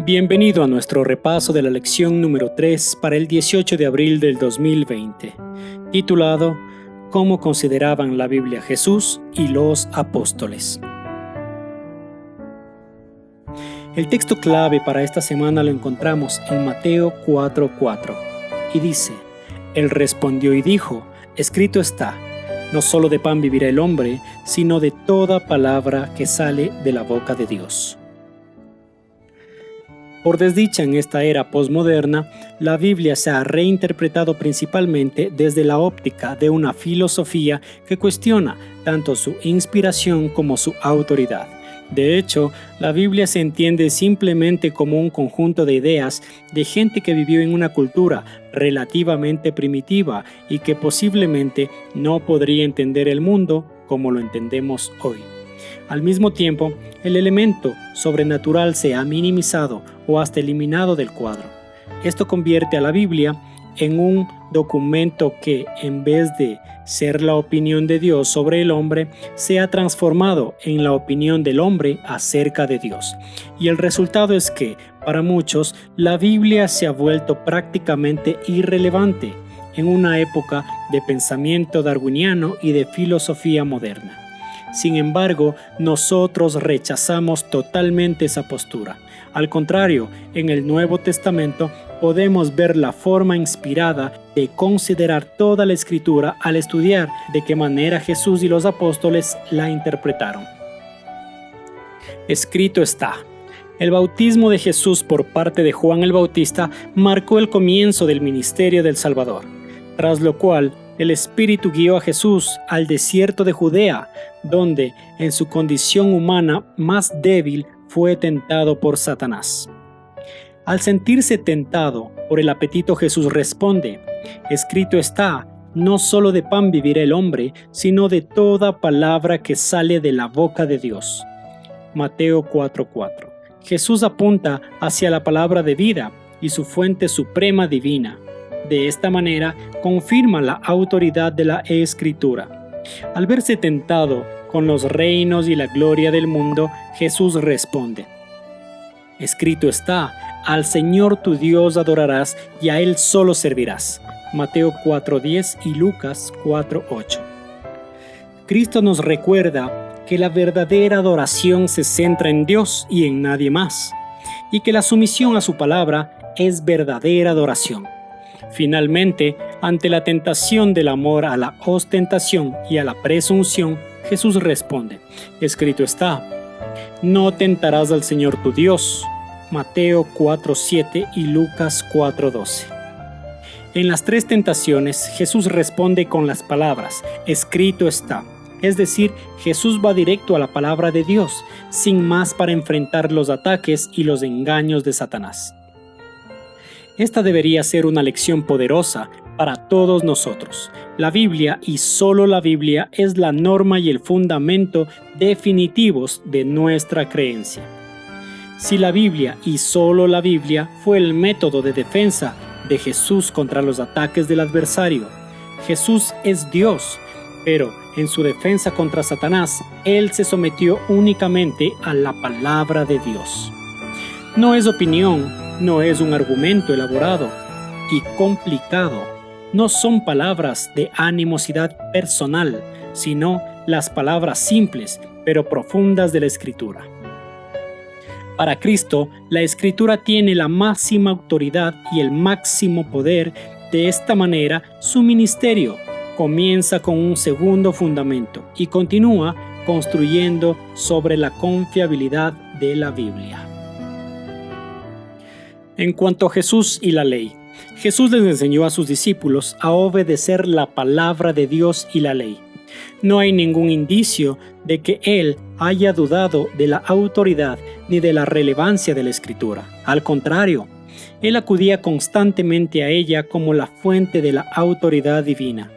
Bienvenido a nuestro repaso de la lección número 3 para el 18 de abril del 2020, titulado ¿Cómo consideraban la Biblia Jesús y los apóstoles? El texto clave para esta semana lo encontramos en Mateo 4:4 y dice: Él respondió y dijo, escrito está, no solo de pan vivirá el hombre, sino de toda palabra que sale de la boca de Dios. Por desdicha, en esta era posmoderna, la Biblia se ha reinterpretado principalmente desde la óptica de una filosofía que cuestiona tanto su inspiración como su autoridad. De hecho, la Biblia se entiende simplemente como un conjunto de ideas de gente que vivió en una cultura relativamente primitiva y que posiblemente no podría entender el mundo como lo entendemos hoy. Al mismo tiempo, el elemento sobrenatural se ha minimizado o hasta eliminado del cuadro. Esto convierte a la Biblia en un documento que, en vez de ser la opinión de Dios sobre el hombre, se ha transformado en la opinión del hombre acerca de Dios. Y el resultado es que, para muchos, la Biblia se ha vuelto prácticamente irrelevante en una época de pensamiento darwiniano y de filosofía moderna. Sin embargo, nosotros rechazamos totalmente esa postura. Al contrario, en el Nuevo Testamento podemos ver la forma inspirada de considerar toda la Escritura al estudiar de qué manera Jesús y los apóstoles la interpretaron. Escrito está. El bautismo de Jesús por parte de Juan el Bautista marcó el comienzo del ministerio del Salvador, tras lo cual el Espíritu guió a Jesús al desierto de Judea, donde, en su condición humana más débil, fue tentado por Satanás. Al sentirse tentado por el apetito, Jesús responde: escrito está, no solo de pan vivirá el hombre, sino de toda palabra que sale de la boca de Dios. Mateo 4:4. Jesús apunta hacia la palabra de vida y su fuente suprema divina. De esta manera, confirma la autoridad de la Escritura. Al verse tentado con los reinos y la gloria del mundo, Jesús responde: escrito está, al Señor tu Dios adorarás y a Él solo servirás. Mateo 4:10 y Lucas 4:8. Cristo nos recuerda que la verdadera adoración se centra en Dios y en nadie más, y que la sumisión a su palabra es verdadera adoración. Finalmente, ante la tentación del amor a la ostentación y a la presunción, Jesús responde: escrito está, no tentarás al Señor tu Dios. Mateo 4:7 y Lucas 4:12. En las tres tentaciones, Jesús responde con las palabras: escrito está. Es decir, Jesús va directo a la palabra de Dios, sin más, para enfrentar los ataques y los engaños de Satanás. Esta debería ser una lección poderosa para todos nosotros. La Biblia y solo la Biblia es la norma y el fundamento definitivos de nuestra creencia. Si la Biblia y solo la Biblia fue el método de defensa de Jesús contra los ataques del adversario, Jesús es Dios, pero en su defensa contra Satanás, Él se sometió únicamente a la palabra de Dios. No es opinión, no es un argumento elaborado y complicado. No son palabras de animosidad personal, sino las palabras simples pero profundas de la Escritura. Para Cristo, la Escritura tiene la máxima autoridad y el máximo poder. De esta manera, su ministerio comienza con un segundo fundamento y continúa construyendo sobre la confiabilidad de la Biblia. En cuanto a Jesús y la ley, Jesús les enseñó a sus discípulos a obedecer la palabra de Dios y la ley. No hay ningún indicio de que Él haya dudado de la autoridad ni de la relevancia de la Escritura. Al contrario, Él acudía constantemente a ella como la fuente de la autoridad divina.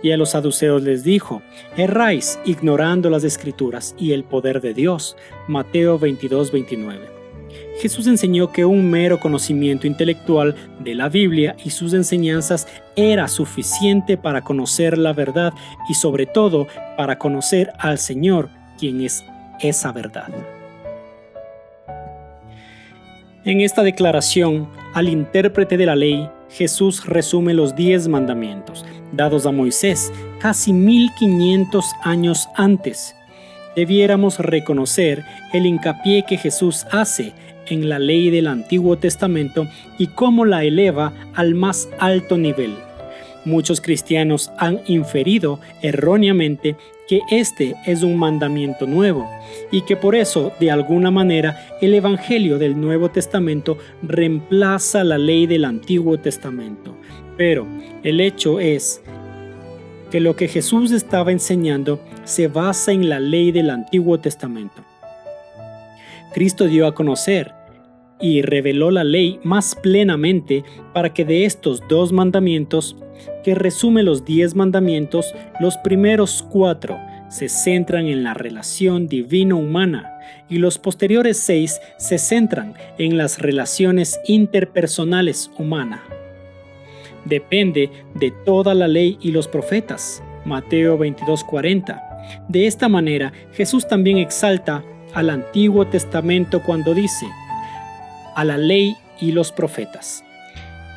Y a los saduceos les dijo: erráis ignorando las Escrituras y el poder de Dios. Mateo 22:29. Jesús enseñó que un mero conocimiento intelectual de la Biblia y sus enseñanzas era suficiente para conocer la verdad y sobre todo para conocer al Señor, quien es esa verdad. En esta declaración, al intérprete de la ley, Jesús resume los 10 mandamientos, dados a Moisés casi 1500 años antes. Debiéramos reconocer el hincapié que Jesús hace en la ley del Antiguo Testamento y cómo la eleva al más alto nivel. Muchos cristianos han inferido erróneamente que este es un mandamiento nuevo y que por eso, de alguna manera, el Evangelio del Nuevo Testamento reemplaza la ley del Antiguo Testamento. Pero el hecho es que lo que Jesús estaba enseñando se basa en la ley del Antiguo Testamento. Cristo dio a conocer y reveló la ley más plenamente para que de estos 2 mandamientos, que resume los 10 mandamientos, los primeros 4 se centran en la relación divino-humana y los posteriores 6 se centran en las relaciones interpersonales humanas. Depende de toda la ley y los profetas. Mateo 22:40. De esta manera, Jesús también exalta al Antiguo Testamento cuando dice, a la ley y los profetas,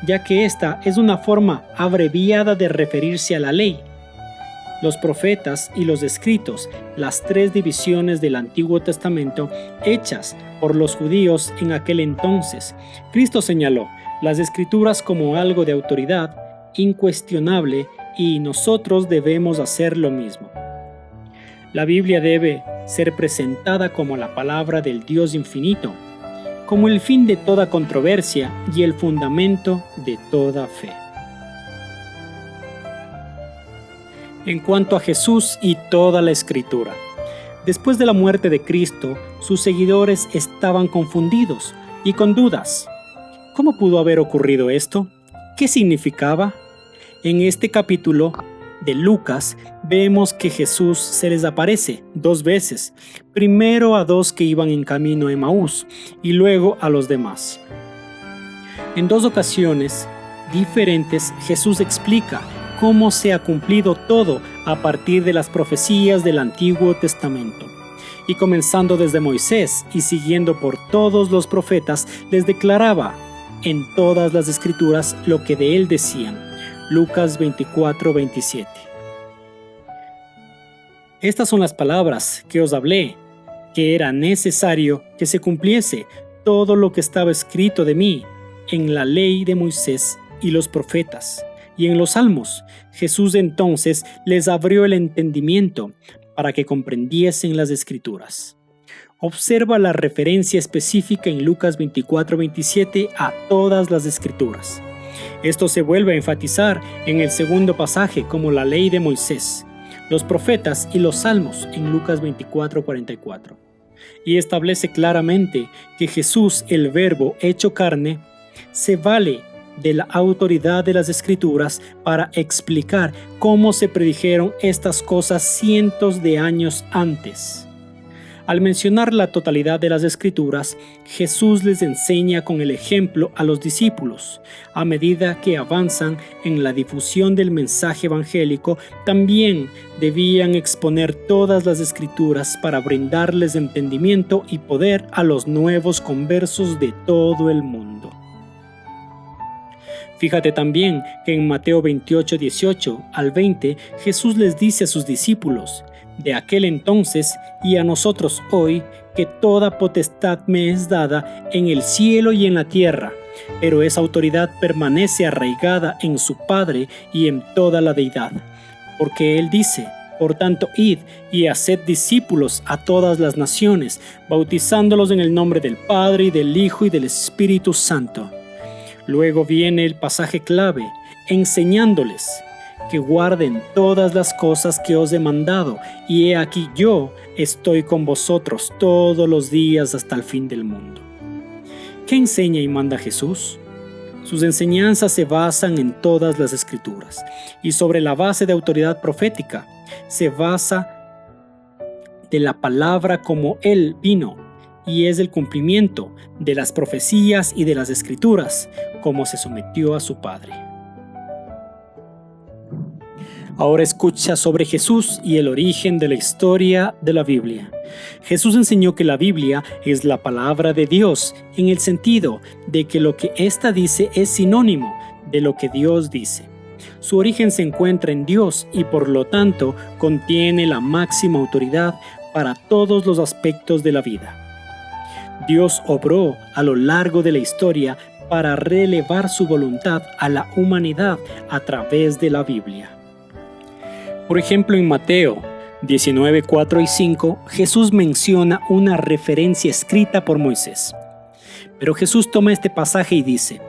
ya que esta es una forma abreviada de referirse a la ley. Los profetas y los escritos, las 3 divisiones del Antiguo Testamento hechas por los judíos en aquel entonces. Cristo señaló las Escrituras como algo de autoridad incuestionable y nosotros debemos hacer lo mismo. La Biblia debe ser presentada como la palabra del Dios infinito, como el fin de toda controversia y el fundamento de toda fe. En cuanto a Jesús y toda la Escritura, después de la muerte de Cristo, sus seguidores estaban confundidos y con dudas. ¿Cómo pudo haber ocurrido esto? ¿Qué significaba? En este capítulo de Lucas vemos que Jesús se les aparece 2 veces, primero a 2 que iban en camino a Emaús y luego a los demás. En 2 ocasiones diferentes Jesús explica cómo se ha cumplido todo a partir de las profecías del Antiguo Testamento. Y comenzando desde Moisés y siguiendo por todos los profetas, les declaraba en todas las Escrituras lo que de él decían. Lucas 24:27. Estas son las palabras que os hablé, que era necesario que se cumpliese todo lo que estaba escrito de mí en la ley de Moisés y los profetas, y en los salmos. Jesús entonces les abrió el entendimiento para que comprendiesen las Escrituras. Observa la referencia específica en Lucas 24:27 a todas las Escrituras. Esto se vuelve a enfatizar en el segundo pasaje como la ley de Moisés, los profetas y los salmos en Lucas 24:44. Y establece claramente que Jesús, el Verbo hecho carne, se vale de la autoridad de las Escrituras para explicar cómo se predijeron estas cosas cientos de años antes. Al mencionar la totalidad de las Escrituras, Jesús les enseña con el ejemplo a los discípulos. A medida que avanzan en la difusión del mensaje evangélico, también debían exponer todas las Escrituras para brindarles entendimiento y poder a los nuevos conversos de todo el mundo. Fíjate también que en Mateo 28:18 al 20, Jesús les dice a sus discípulos: de aquel entonces y a nosotros hoy, que toda potestad me es dada en el cielo y en la tierra, pero esa autoridad permanece arraigada en su Padre y en toda la deidad. Porque Él dice: por tanto, id y haced discípulos a todas las naciones, bautizándolos en el nombre del Padre y del Hijo y del Espíritu Santo. Luego viene el pasaje clave, enseñándoles que guarden todas las cosas que os he mandado, y he aquí yo estoy con vosotros todos los días hasta el fin del mundo. ¿Qué enseña y manda Jesús? Sus enseñanzas se basan en todas las Escrituras, y sobre la base de autoridad profética, se basa de la palabra como Él vino, y es el cumplimiento de las profecías y de las Escrituras, como se sometió a su Padre. Ahora escucha sobre Jesús y el origen de la historia de la Biblia. Jesús enseñó que la Biblia es la palabra de Dios en el sentido de que lo que ésta dice es sinónimo de lo que Dios dice. Su origen se encuentra en Dios y por lo tanto contiene la máxima autoridad para todos los aspectos de la vida. Dios obró a lo largo de la historia para relevar su voluntad a la humanidad a través de la Biblia. Por ejemplo, en Mateo 19, 4 y 5, Jesús menciona una referencia escrita por Moisés. Pero Jesús toma este pasaje y dice: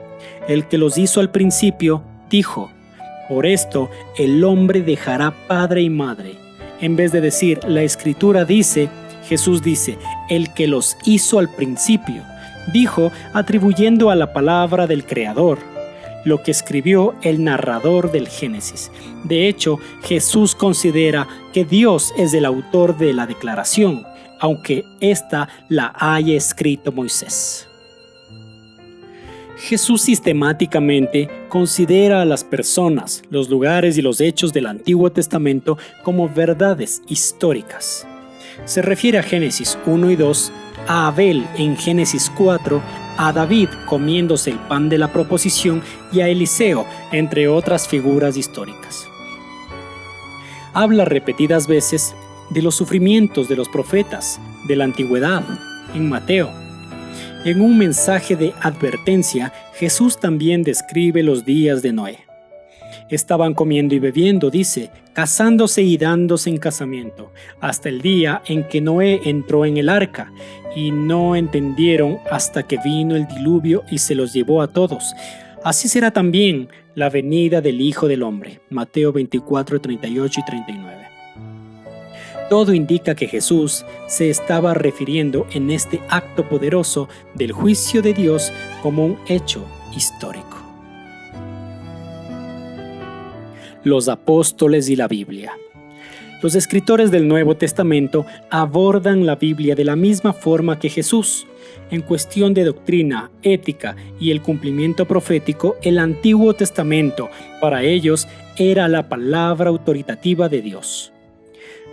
el que los hizo al principio dijo, por esto el hombre dejará padre y madre. En vez de decir, la Escritura dice, Jesús dice, el que los hizo al principio. Dijo, atribuyendo a la palabra del Creador lo que escribió el narrador del Génesis. De hecho, Jesús considera que Dios es el autor de la declaración, aunque ésta la haya escrito Moisés. Jesús sistemáticamente considera a las personas, los lugares y los hechos del Antiguo Testamento como verdades históricas. Se refiere a Génesis 1 y 2, a Abel en Génesis 4, a David comiéndose el pan de la proposición y a Eliseo, entre otras figuras históricas. Habla repetidas veces de los sufrimientos de los profetas de la antigüedad en Mateo. En un mensaje de advertencia, Jesús también describe los días de Noé. Estaban comiendo y bebiendo, dice, casándose y dándose en casamiento, hasta el día en que Noé entró en el arca, y no entendieron hasta que vino el diluvio y se los llevó a todos. Así será también la venida del Hijo del Hombre. Mateo 24, 38 y 39. Todo indica que Jesús se estaba refiriendo en este acto poderoso del juicio de Dios como un hecho histórico. Los apóstoles y la Biblia. Los escritores del Nuevo Testamento abordan la Biblia de la misma forma que Jesús. En cuestión de doctrina, ética y el cumplimiento profético, el Antiguo Testamento para ellos era la palabra autoritativa de Dios.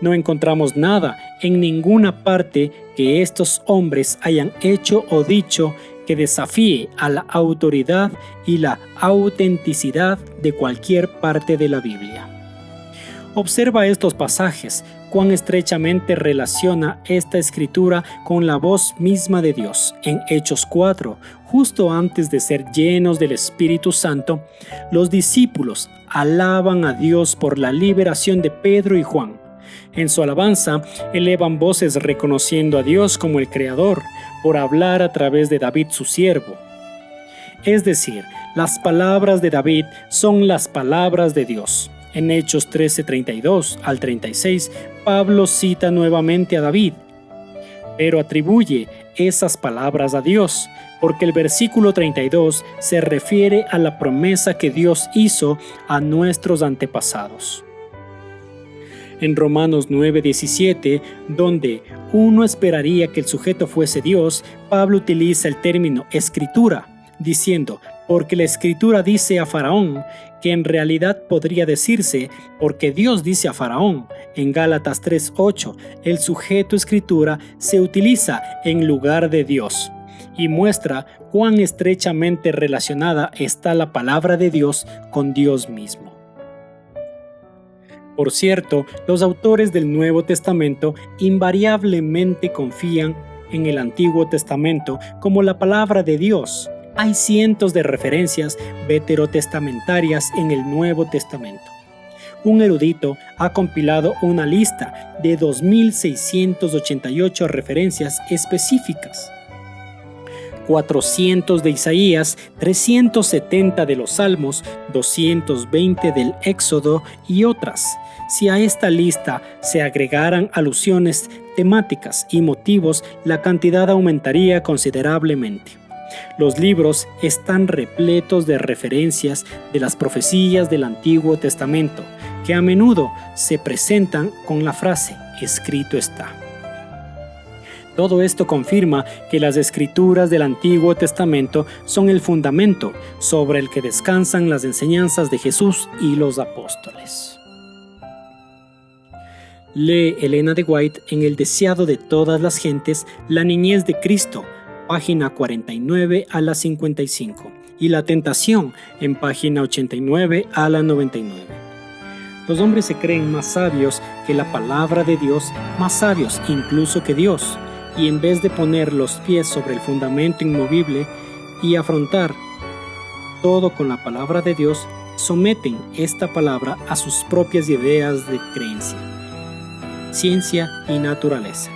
No encontramos nada en ninguna parte que estos hombres hayan hecho o dicho que desafíe a la autoridad y la autenticidad de cualquier parte de la Biblia. Observa estos pasajes, cuán estrechamente relaciona esta escritura con la voz misma de Dios. En Hechos 4, justo antes de ser llenos del Espíritu Santo, los discípulos alaban a Dios por la liberación de Pedro y Juan. En su alabanza, elevan voces reconociendo a Dios como el Creador, por hablar a través de David su siervo. Es decir, las palabras de David son las palabras de Dios. En Hechos 13:32 al 36, Pablo cita nuevamente a David, pero atribuye esas palabras a Dios, porque el versículo 32 se refiere a la promesa que Dios hizo a nuestros antepasados. En Romanos 9:17, donde uno esperaría que el sujeto fuese Dios, Pablo utiliza el término escritura, diciendo, porque la escritura dice a Faraón, que en realidad podría decirse, porque Dios dice a Faraón. En Gálatas 3:8, el sujeto escritura se utiliza en lugar de Dios, y muestra cuán estrechamente relacionada está la palabra de Dios con Dios mismo. Por cierto, los autores del Nuevo Testamento invariablemente confían en el Antiguo Testamento como la palabra de Dios. Hay cientos de referencias veterotestamentarias en el Nuevo Testamento. Un erudito ha compilado una lista de 2.688 referencias específicas. 400 de Isaías, 370 de los Salmos, 220 del Éxodo y otras. Si a esta lista se agregaran alusiones temáticas y motivos, la cantidad aumentaría considerablemente. Los libros están repletos de referencias de las profecías del Antiguo Testamento, que a menudo se presentan con la frase «escrito está». Todo esto confirma que las escrituras del Antiguo Testamento son el fundamento sobre el que descansan las enseñanzas de Jesús y los apóstoles. Lee Elena de White en El deseado de todas las gentes, La niñez de Cristo, página 49 a la 55, y La tentación en página 89 a la 99. Los hombres se creen más sabios que la palabra de Dios, más sabios incluso que Dios, y en vez de poner los pies sobre el fundamento inmovible y afrontar todo con la palabra de Dios, someten esta palabra a sus propias ideas de creencia, ciencia y naturaleza.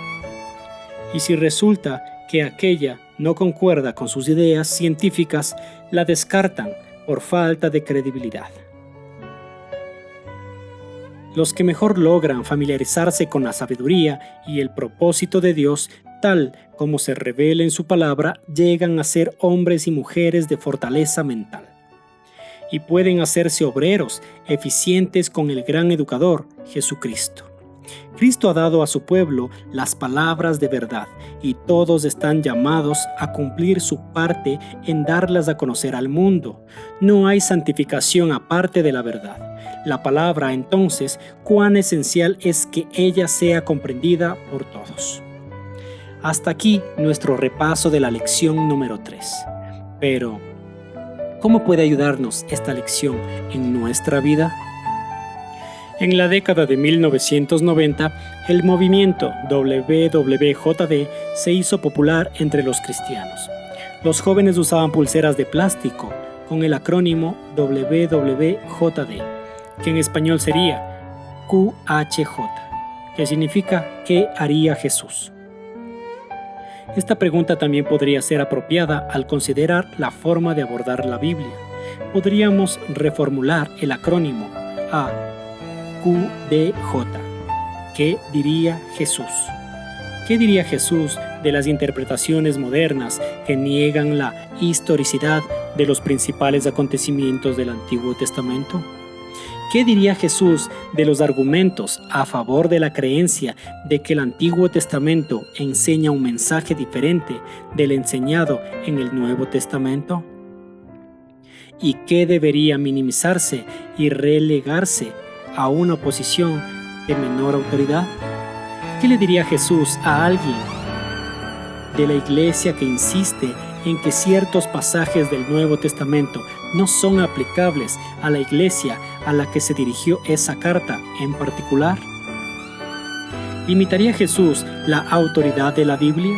Y si resulta que aquella no concuerda con sus ideas científicas, la descartan por falta de credibilidad. Los que mejor logran familiarizarse con la sabiduría y el propósito de Dios, tal como se revela en su palabra, llegan a ser hombres y mujeres de fortaleza mental. Y pueden hacerse obreros eficientes con el gran educador, Jesucristo. Cristo ha dado a su pueblo las palabras de verdad y todos están llamados a cumplir su parte en darlas a conocer al mundo. No hay santificación aparte de la verdad. La palabra, entonces, cuán esencial es que ella sea comprendida por todos. Hasta aquí nuestro repaso de la lección número 3. Pero, ¿cómo puede ayudarnos esta lección en nuestra vida? En la década de 1990, el movimiento WWJD se hizo popular entre los cristianos. Los jóvenes usaban pulseras de plástico con el acrónimo WWJD, que en español sería QHJ, que significa ¿qué haría Jesús? Esta pregunta también podría ser apropiada al considerar la forma de abordar la Biblia. Podríamos reformular el acrónimo a QDJ. ¿Qué diría Jesús? ¿Qué diría Jesús de las interpretaciones modernas que niegan la historicidad de los principales acontecimientos del Antiguo Testamento? ¿Qué diría Jesús de los argumentos a favor de la creencia de que el Antiguo Testamento enseña un mensaje diferente del enseñado en el Nuevo Testamento? ¿Y qué debería minimizarse y relegarse a una posición de menor autoridad? ¿Qué le diría Jesús a alguien de la iglesia que insiste en que ciertos pasajes del Nuevo Testamento no son aplicables a la iglesia a la que se dirigió esa carta en particular? ¿Limitaría Jesús la autoridad de la Biblia?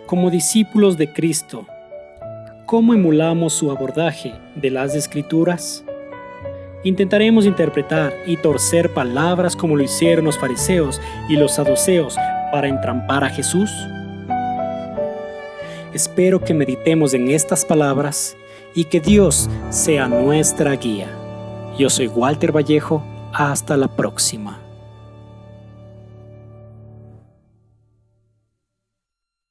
Como discípulos de Cristo, ¿cómo emulamos su abordaje de las Escrituras? Intentaremos interpretar y torcer palabras como lo hicieron los fariseos y los saduceos para entrampar a Jesús. Espero que meditemos en estas palabras y que Dios sea nuestra guía. Yo soy Walter Vallejo. Hasta la próxima.